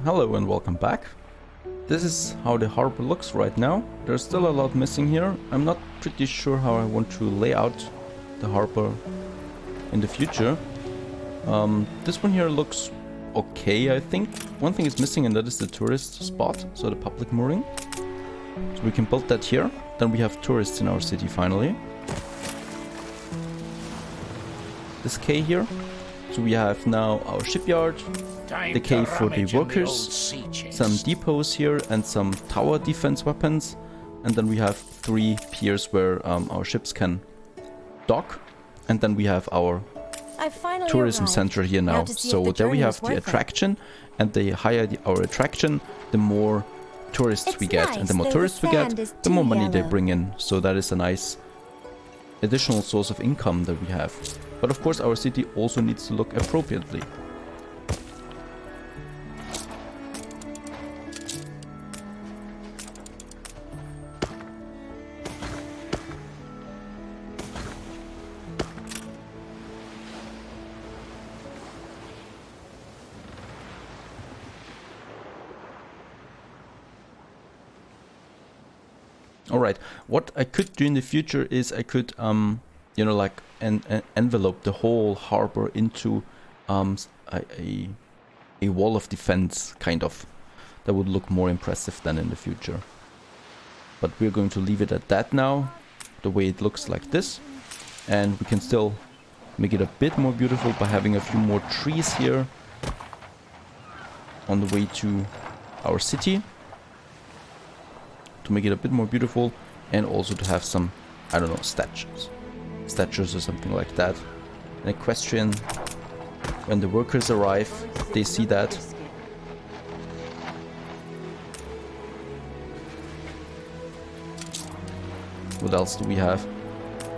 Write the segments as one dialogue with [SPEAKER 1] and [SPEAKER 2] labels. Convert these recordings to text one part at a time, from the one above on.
[SPEAKER 1] Hello and welcome back. This is how the harbor looks right now. There's still a lot missing here. I'm not pretty sure how I want to lay out the harbor in the future. This one here looks okay, I think. One thing is missing, and that is the tourist spot, so the public mooring. So we can build that here. Then we have tourists in our city finally. This quay here. So we have now our shipyard, the quay for the workers, some depots here and some tower defense weapons. And then we have 3 piers where our ships can dock. And then we have our tourism center here now. So there we have the attraction, and the higher our attraction, the more tourists we get. And the more tourists we get, the more money they bring in. So that is a nice additional source of income that we have. But of course our city also needs to look appropriately. Alright, what I could do in the future is I could, you know, like envelope the whole harbor into a wall of defense, kind of. That would look more impressive than in the future. But we're going to leave it at that now, the way it looks like this. And we can still make it a bit more beautiful by having a few more trees here on the way to our city. To make it a bit more beautiful, and also to have some, I don't know, statues or something like that. An equestrian, when the workers arrive, they see that. What else do we have?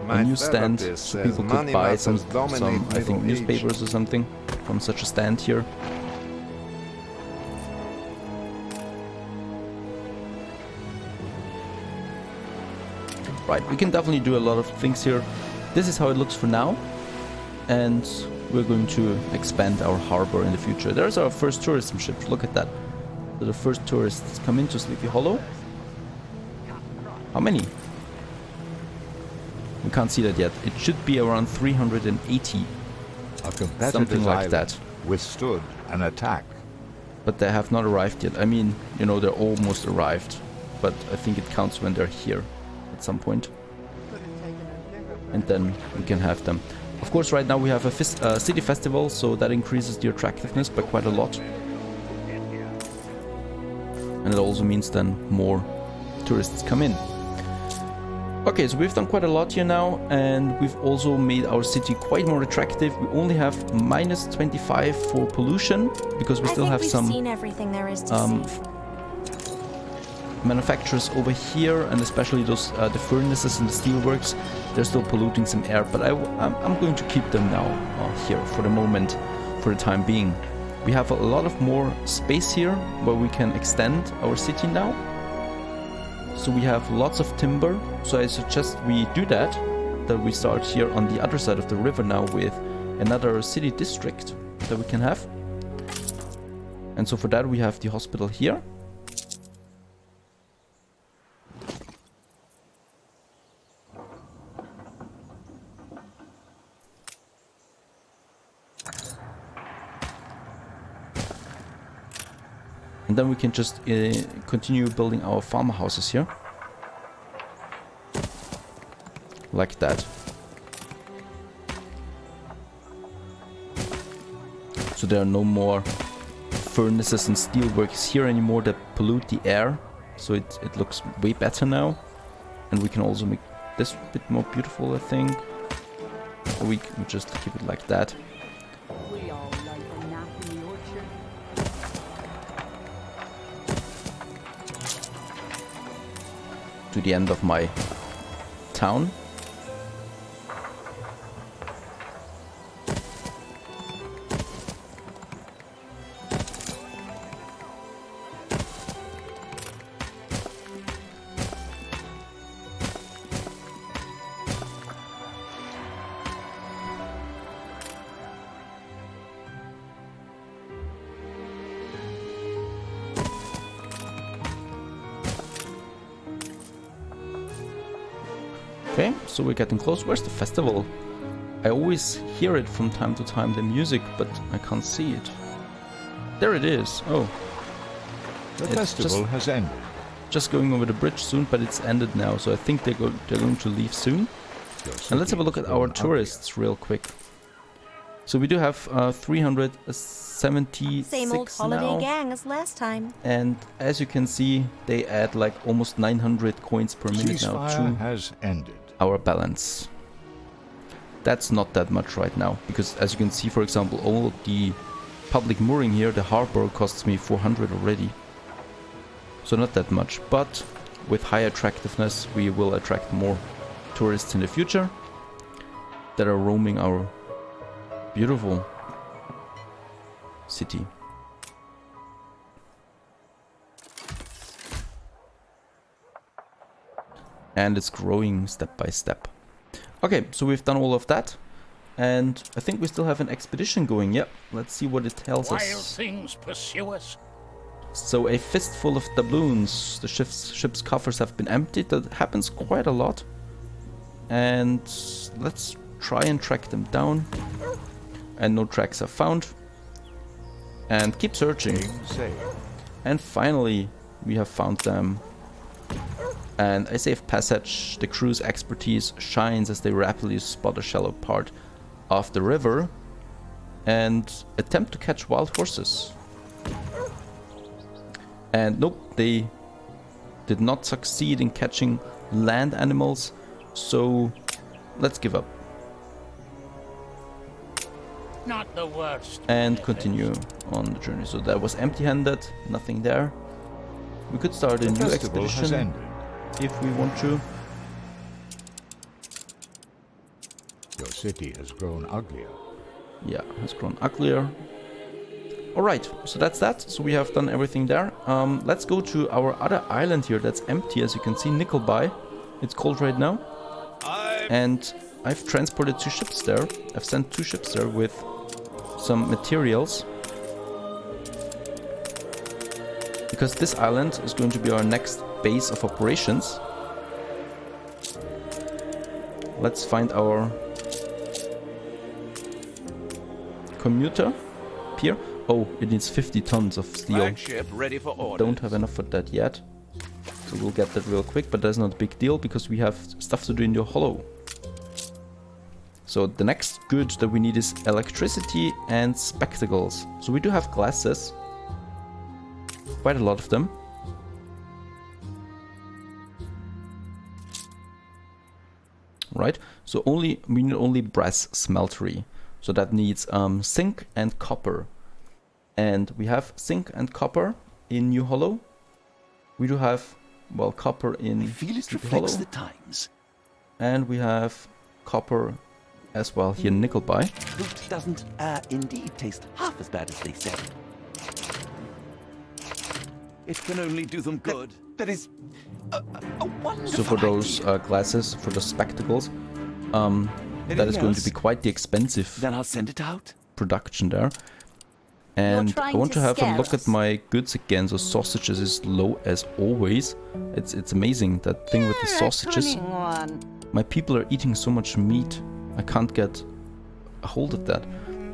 [SPEAKER 1] A newsstand, so people could buy some I think newspapers or something from such a stand here. Right, we can definitely do a lot of things here. This is how it looks for now, and we're going to expand our harbor in the future. There's our first tourism ship, look at that. So the first tourists come into Sleepy Hollow. How many? We can't see that yet. It should be around 380. Something like that.
[SPEAKER 2] Withstood an attack.
[SPEAKER 1] But they have not arrived yet. I mean, you know, they're almost arrived. But I think it counts when they're here at some point. And then we can have them. Of course, right now we have a city festival, so that increases the attractiveness by quite a lot. And it also means then more tourists come in. Okay, so we've done quite a lot here now, and we've also made our city quite more attractive. We only have -25 for pollution, because we still have some manufacturers over here, and especially those the furnaces and the steelworks. They're still polluting some air, but I'm going to keep them now here for the moment, for the time being. We have a lot of more space here where we can extend our city now. So we have lots of timber, so I suggest we do that we start here on the other side of the river now with another city district that we can have. And so for that we have the hospital here. And then we can just continue building our farmhouses here. Like that. So there are no more furnaces and steelworks here anymore that pollute the air. So it looks way better now. And we can also make this a bit more beautiful, I think. Or we can just keep it like that. To the end of my town. Okay, so we're getting close. Where's the festival? I always hear it from time to time, the music, but I can't see it. There it is. Oh.
[SPEAKER 2] The festival has ended.
[SPEAKER 1] Just going over the bridge soon, but it's ended now, so I think they're going to leave soon. And let's have a look at our tourists real quick. So we do have 376
[SPEAKER 3] Same old holiday
[SPEAKER 1] now.
[SPEAKER 3] gang as last time.
[SPEAKER 1] And as you can see, they add like almost 900 coins per minute now
[SPEAKER 2] Ceasefire
[SPEAKER 1] to
[SPEAKER 2] has ended.
[SPEAKER 1] our balance. That's not that much right now, because as you can see, for example, all the public mooring here, the harbor costs me 400 already. So not that much, but with high attractiveness we will attract more tourists in the future that are roaming our beautiful city. And it's growing step by step. Okay, so we've done all of that. And I think we still have an expedition going. Yep, let's see what it tells us.
[SPEAKER 4] Wild things pursue us.
[SPEAKER 1] So a fistful of doubloons. The ship's coffers have been emptied. That happens quite a lot. And let's try and track them down. And no tracks are found. And keep searching. And finally, we have found them. And a safe passage. The crew's expertise shines as they rapidly spot a shallow part of the river and attempt to catch wild horses. And nope, they did not succeed in catching land animals, so let's give up.
[SPEAKER 4] Not the worst.
[SPEAKER 1] And continue on the journey. So that was empty-handed, nothing there. We could start a new expedition if we want to.
[SPEAKER 2] Your city has grown uglier.
[SPEAKER 1] Yeah, has grown uglier. Alright, so that's that. So we have done everything there. Let's go to our other island here that's empty, as you can see, Nickelby. It's cold right now. And I've transported 2 ships there. I've sent 2 ships there with some materials. Because this island is going to be our next base of operations. Let's find our commuter pier. Oh, it needs 50 tons of steel.
[SPEAKER 5] Ready for orders.
[SPEAKER 1] Don't have enough for that yet. So we'll get that real quick, but that's not a big deal because we have stuff to do in the hollow. So the next good that we need is electricity and spectacles. So we do have glasses. Quite a lot of them. Right, so we need only brass smeltery. So that needs zinc and copper. And we have zinc and copper in New Hollow. We do have, well, copper in
[SPEAKER 5] I feel it
[SPEAKER 1] Sleepy
[SPEAKER 5] reflects
[SPEAKER 1] Hollow.
[SPEAKER 5] the times.
[SPEAKER 1] And we have copper as well here in Nickelby.
[SPEAKER 5] Fruit doesn't indeed taste half as bad as they say. It can only do them good. That is a wonderful
[SPEAKER 1] So for those
[SPEAKER 5] idea.
[SPEAKER 1] glasses, for the spectacles, that is going to be quite the expensive
[SPEAKER 5] Then I'll send it out.
[SPEAKER 1] production there. And I
[SPEAKER 3] trying
[SPEAKER 1] want to
[SPEAKER 3] to
[SPEAKER 1] have a
[SPEAKER 3] scare
[SPEAKER 1] look at
[SPEAKER 3] us.
[SPEAKER 1] my goods again. So sausages is low as always. It's amazing, that thing with the sausages. My people are eating so much meat. I can't get a hold of that.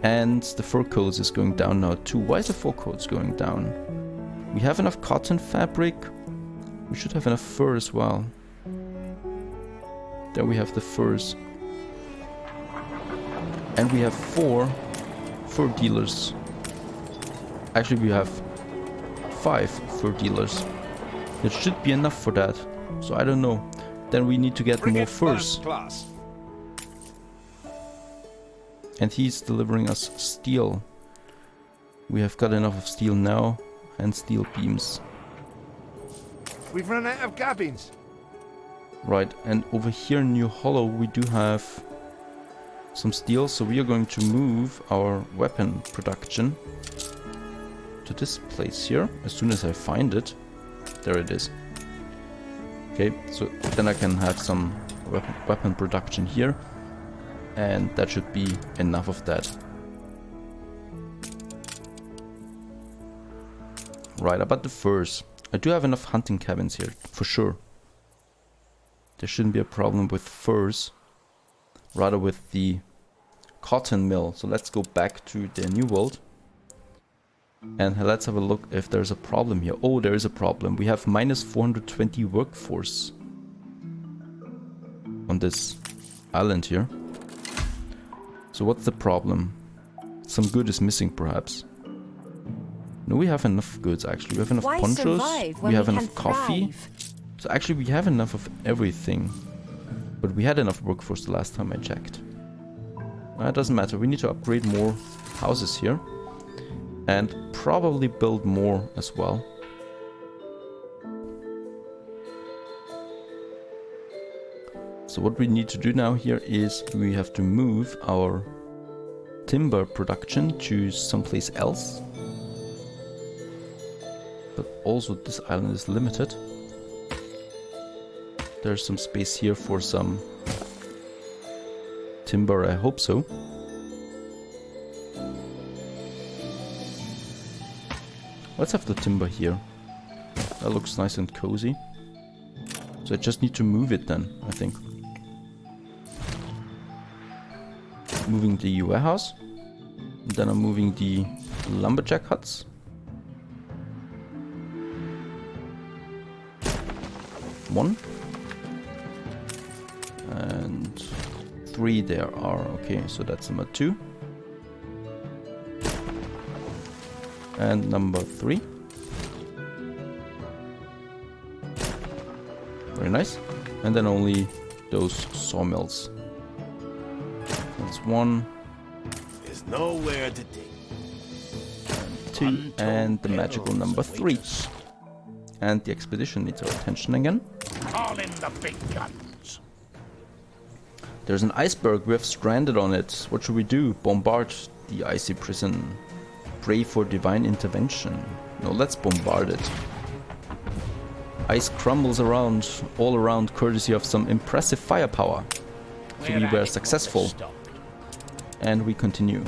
[SPEAKER 1] And the fur coats is going down now too. Why is the fur coats going down? We have enough cotton fabric. We should have enough fur as well. There we have the furs. And we have 4 fur dealers. Actually, we have 5 fur dealers. There should be enough for that. So I don't know. Then we need to get more furs. And he's delivering us steel. We have got enough of steel now. And steel beams.
[SPEAKER 6] We've run out of cabins.
[SPEAKER 1] Right, and over here in New Hollow we do have some steel, so we are going to move our weapon production to this place here as soon as I find it. There it is. Okay, so then I can have some weapon production here, and that should be enough of that. Right, about the furs. I do have enough hunting cabins here, for sure. there shouldn't be a problem with furs, rather with the cotton mill. So let's go back to the new world and let's have a look if there's a problem here. Oh, there is a problem. We have minus 420 workforce on this island here. So what's the problem? Some good is missing perhaps. No, we have enough goods actually. We have enough ponchos, we have enough coffee. So actually we have enough of everything. But we had enough workforce the last time I checked. It doesn't matter, we need to upgrade more houses here. And probably build more as well. So what we need to do now here is we have to move our timber production to someplace else. But also this island is limited. There's some space here for some timber, I hope so. Let's have the timber here. That looks nice and cozy. So I just need to move it then, I think. Moving the warehouse. And then I'm moving the lumberjack huts. One. And 3 there are. Okay, so that's number 2. And number 3. Very nice. And then only those sawmills. That's 1.
[SPEAKER 5] There's nowhere to dig.
[SPEAKER 1] 2 and the magical number 3. And the expedition needs our attention again.
[SPEAKER 4] Call in the big guns.
[SPEAKER 1] There's an iceberg, we have stranded on it. What should we do? Bombard the icy prison. Pray for divine intervention. No, let's bombard it. Ice crumbles around, all around, courtesy of some impressive firepower. So we were successful. And we continue.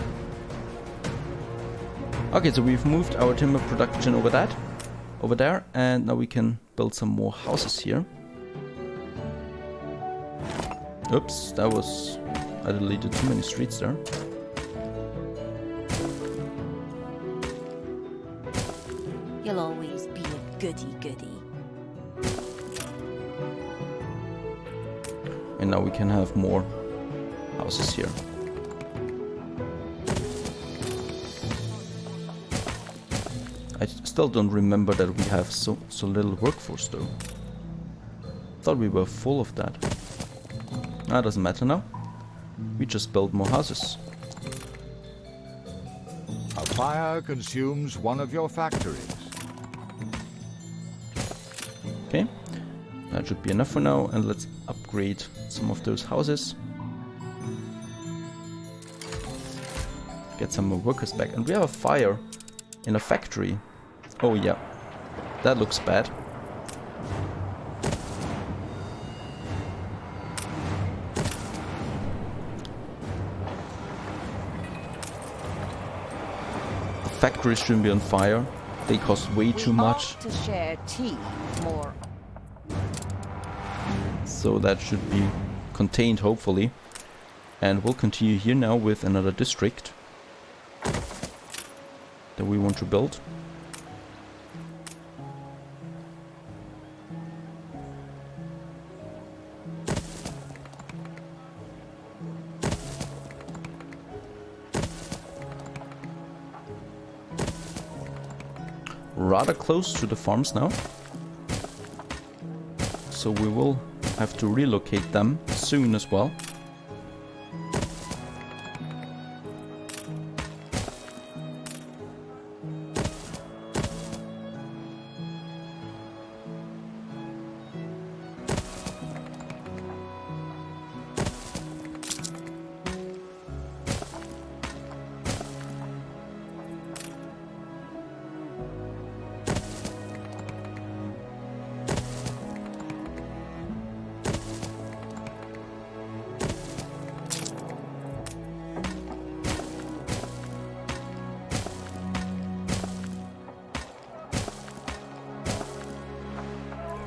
[SPEAKER 1] Okay, so we've moved our timber production over there, and now we can build some more houses here. Oops, I deleted too many streets there.
[SPEAKER 3] You'll always be a goody-goody.
[SPEAKER 1] And now we can have more houses here. I still don't remember that we have so little workforce though. Thought we were full of that. That doesn't matter now. We just build more houses.
[SPEAKER 2] A fire consumes one of your factories.
[SPEAKER 1] Okay, that should be enough for now, and let's upgrade some of those houses. Get some more workers back, and we have a fire in a factory. Oh yeah, that looks bad. The factories shouldn't be on fire. They cost way too much.
[SPEAKER 3] To share tea more.
[SPEAKER 1] So that should be contained, hopefully. And we'll continue here now with another district that we want to build. Rather close to the farms now. So we will have to relocate them soon as well.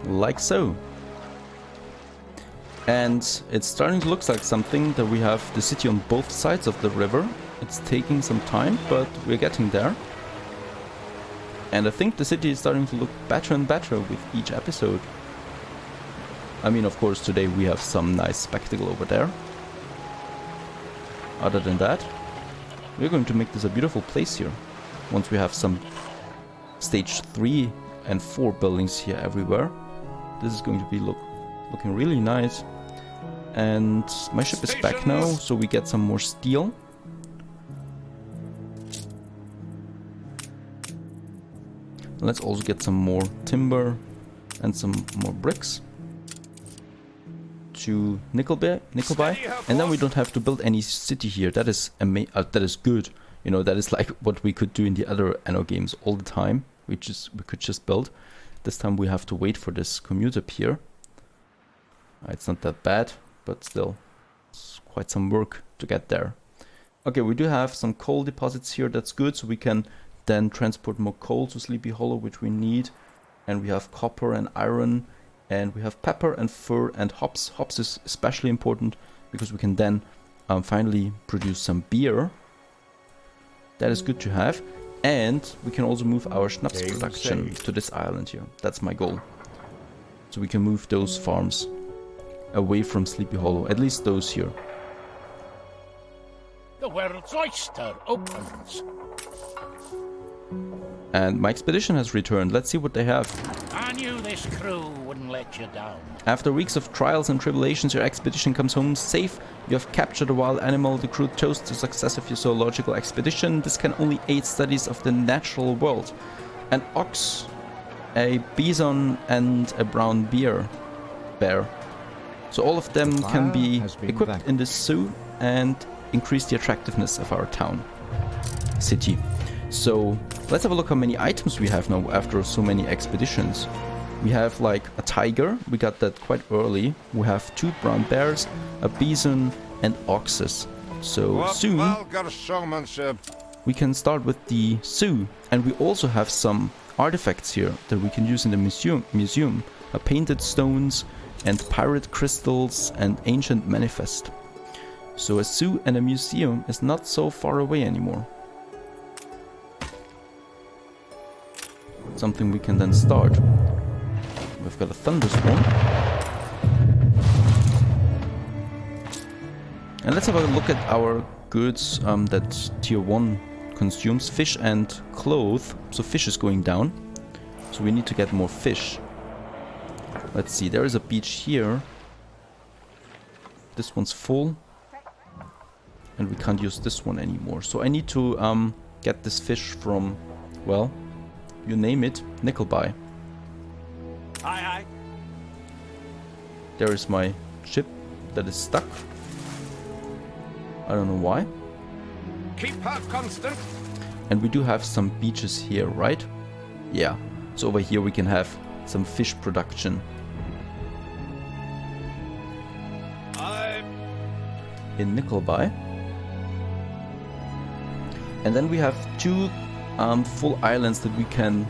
[SPEAKER 1] Like so. And it's starting to look like something that we have the city on both sides of the river. It's taking some time, but we're getting there. And I think the city is starting to look better and better with each episode. I mean, of course, today we have some nice spectacle over there. Other than that, we're going to make this a beautiful place here. Once we have some stage 3 and 4 buildings here everywhere, this is going to be looking really nice. And my ship is back now, so we get some more steel. Let's also get some more timber and some more bricks to nickel buy, and then we don't have to build any city here. That is that is good. You know, that is like what we could do in the other Anno games all the time. We could just build. This time we have to wait for this commuter pier. It's not that bad, but still, it's quite some work to get there. Okay, we do have some coal deposits here. That's good, so we can then transport more coal to Sleepy Hollow, which we need. And we have copper and iron, and we have pepper and fur and hops. Hops is especially important because we can then finally produce some beer. That is good to have. And we can also move our schnapps production to this island here. That's my goal. So we can move those farms away from Sleepy Hollow, at least those here.
[SPEAKER 4] The world's oyster opens.
[SPEAKER 1] And my expedition has returned. Let's see what they have.
[SPEAKER 4] I knew this crew wouldn't let you down.
[SPEAKER 1] After weeks of trials and tribulations, your expedition comes home safe. You have captured a wild animal. The crew toasts the success of your zoological expedition. This can only aid studies of the natural world. An ox, a bison, and a brown bear. So all of them can be equipped in this zoo and increase the attractiveness of our city. So let's have a look how many items we have now after so many expeditions. We have like a tiger, we got that quite early. We have 2 brown bears, a bison, and oxes. So soon we can start with the zoo. And we also have some artifacts here that we can use in the museum. Painted stones and pirate crystals and ancient manifest. So a zoo and a museum is not so far away anymore. Something we can then start. We've got a thunderstorm. And let's have a look at our goods that tier 1 consumes. Fish and clothes. So fish is going down. So we need to get more fish. Let's see, there is a beach here. This one's full. And we can't use this one anymore. So I need to get this fish from, well, you name it, Nickelby.
[SPEAKER 5] Aye.
[SPEAKER 1] There is my ship that is stuck. I don't know why.
[SPEAKER 6] Keep her constant.
[SPEAKER 1] And we do have some beaches here, right? Yeah. So over here we can have some fish production. In Nickelby. And then we have 2 full islands that we can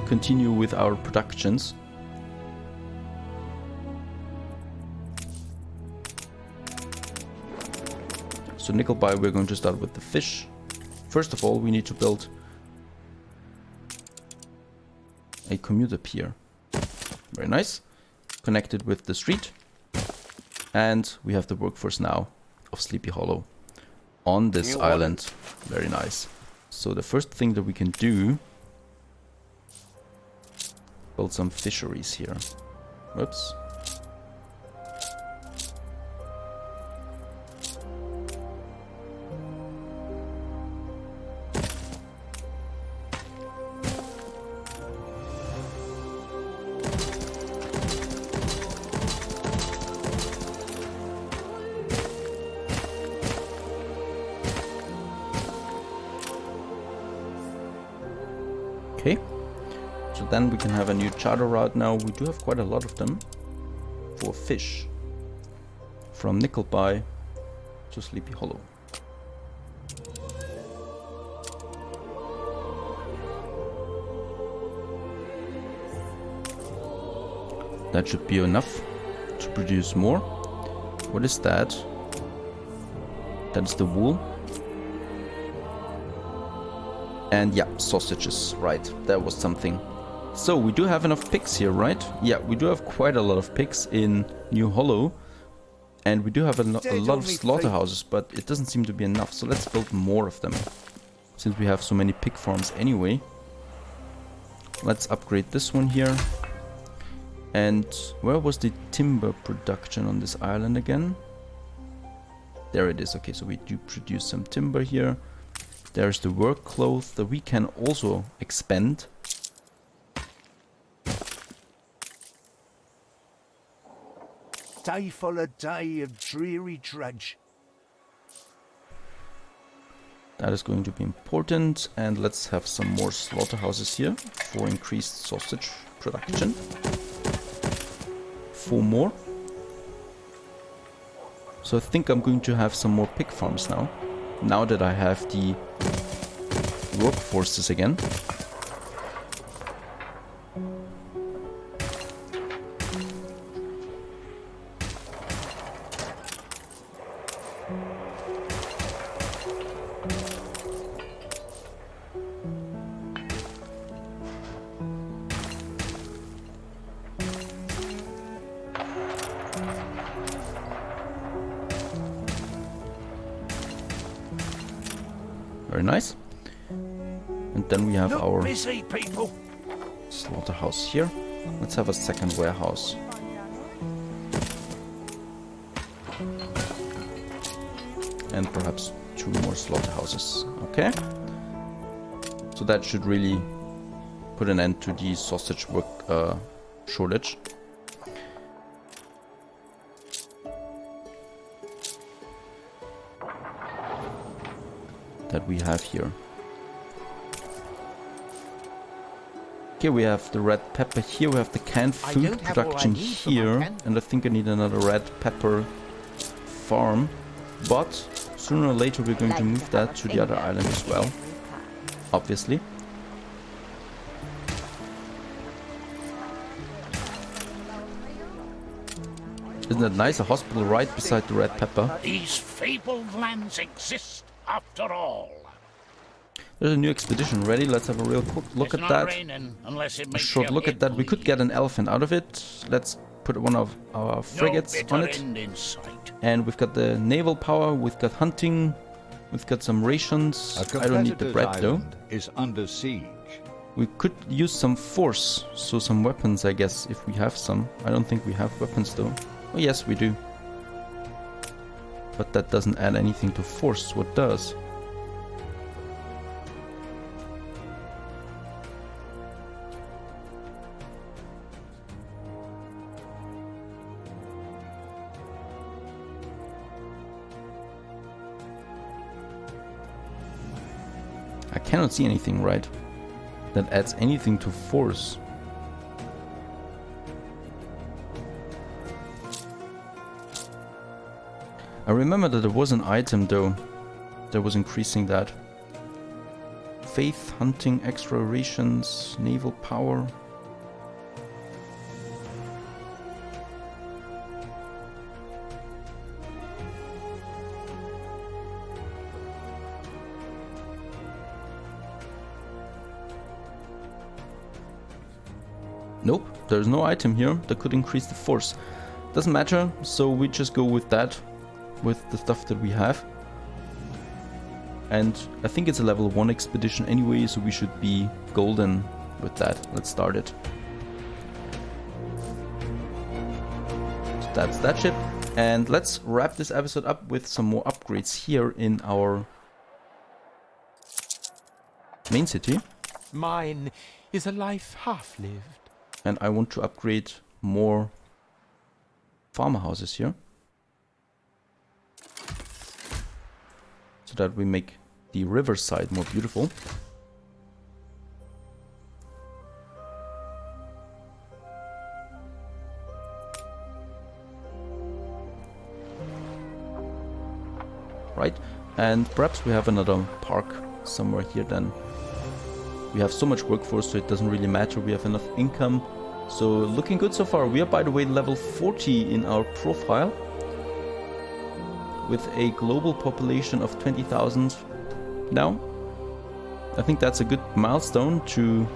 [SPEAKER 1] continue with our productions. So Nickelby, we're going to start with the fish. First of all, we need to build a commuter pier. Very nice. Connected with the street. And we have the workforce now of Sleepy Hollow on this island. Very nice. So the first thing that we can do, build some fisheries here. Whoops. Okay, so then we can have a new charter route now. We do have quite a lot of them for fish from Nickelby to Sleepy Hollow. That should be enough to produce more. What is that? That's the wool. And yeah, sausages, right, that was something. So we do have enough pigs here, right? Yeah, we do have quite a lot of pigs in New Hollow. And we do have a lot of slaughterhouses, but it doesn't seem to be enough. So let's build more of them, since we have so many pig farms anyway. Let's upgrade this one here. And where was the timber production on this island again? There it is. Okay, so we do produce some timber here. There's the work cloth that we can also expand.
[SPEAKER 7] Day full a day of dreary drudge.
[SPEAKER 1] That is going to be important. And let's have some more slaughterhouses here for increased sausage production. 4 more. So I think I'm going to have some more pig farms now that I have the workforces again. Very nice. And then we have our
[SPEAKER 7] busy people.
[SPEAKER 1] slaughterhouse here. Let's have a second warehouse. And perhaps 2 more slaughterhouses. Okay. So that should really put an end to the sausage work shortage. That we have here. Okay, we have the red pepper here, we have the canned food production here, and I think I need another red pepper farm, but sooner or later we're going to move that to the other island as well, obviously. Isn't that nice? A hospital right beside the red pepper.
[SPEAKER 4] These fabled lands exist after all.
[SPEAKER 1] There's a new expedition ready. Let's have a real quick look at that. A short look at that. We could get an elephant out of it. Let's put one of our frigates on it. And we've got the naval power. We've got hunting. We've got some rations. I don't need the bread though.
[SPEAKER 2] Is under siege.
[SPEAKER 1] We could use some force, so some weapons, I guess, if we have some. I don't think we have weapons though. Oh yes, we do. But that doesn't add anything to force. What does? I cannot see anything, right? That adds anything to force. I remember that there was an item though that was increasing that. Faith, hunting, extra rations, naval power. Nope, there's no item here that could increase the force. Doesn't matter, so we just go with that, with the stuff that we have. And I think it's a level 1 expedition anyway, so we should be golden with that. Let's start it. So that's that ship. And let's wrap this episode up with some more upgrades here in our main city.
[SPEAKER 8] Mine is a life half-lived.
[SPEAKER 1] And I want to upgrade more farmer houses here. So that we make the riverside more beautiful. Right, and perhaps we have another park somewhere here then. We have so much workforce, so it doesn't really matter. We have enough income. So looking good so far. We are, by the way, level 40 in our profile. with a global population of 20,000 now. I think that's a good milestone to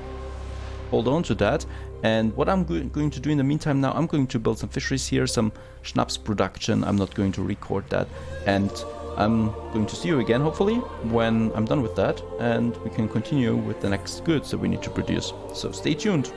[SPEAKER 1] hold on to that. And what I'm going to do in the meantime now, I'm going to build some fisheries here, some schnapps production. I'm not going to record that. And I'm going to see you again, hopefully, when I'm done with that. And we can continue with the next goods that we need to produce. So stay tuned.